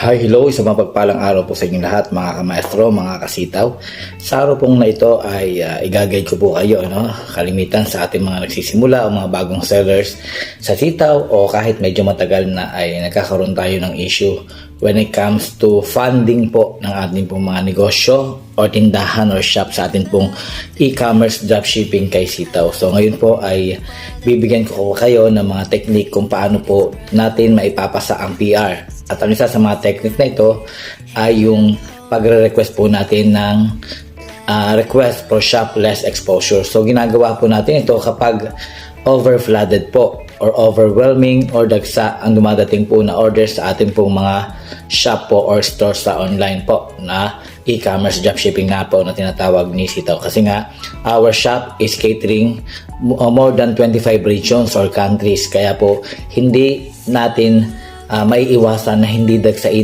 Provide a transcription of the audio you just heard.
Hi, hello, isang mapagpalang araw po sa inyong lahat mga kamaestro, mga kasitaw. Sa araw pong na ito ay i-guide ko po kayo, kalimitan sa ating mga nagsisimula o mga bagong sellers sa sitaw o kahit medyo matagal na ay nagkakaroon tayo ng issue when it comes to funding po ng ating pong mga negosyo o tindahan or shop sa ating pong e-commerce dropshipping kay sitaw. So ngayon po ay bibigyan ko kayo ng mga technique kung paano po natin maipapasa ang PR. At ang isa sa mga technique na ito ay yung pagre-request po natin ng request for shop less exposure. So ginagawa po natin ito kapag overflooded po or overwhelming or dagsa ang dumadating po na orders sa ating pong mga shop po or store sa online po na e-commerce dropshipping nga po na tinatawag ni Sitaw. Kasi nga our shop is catering more than 25 regions or countries, kaya po hindi natin may iwasan na hindi dagsain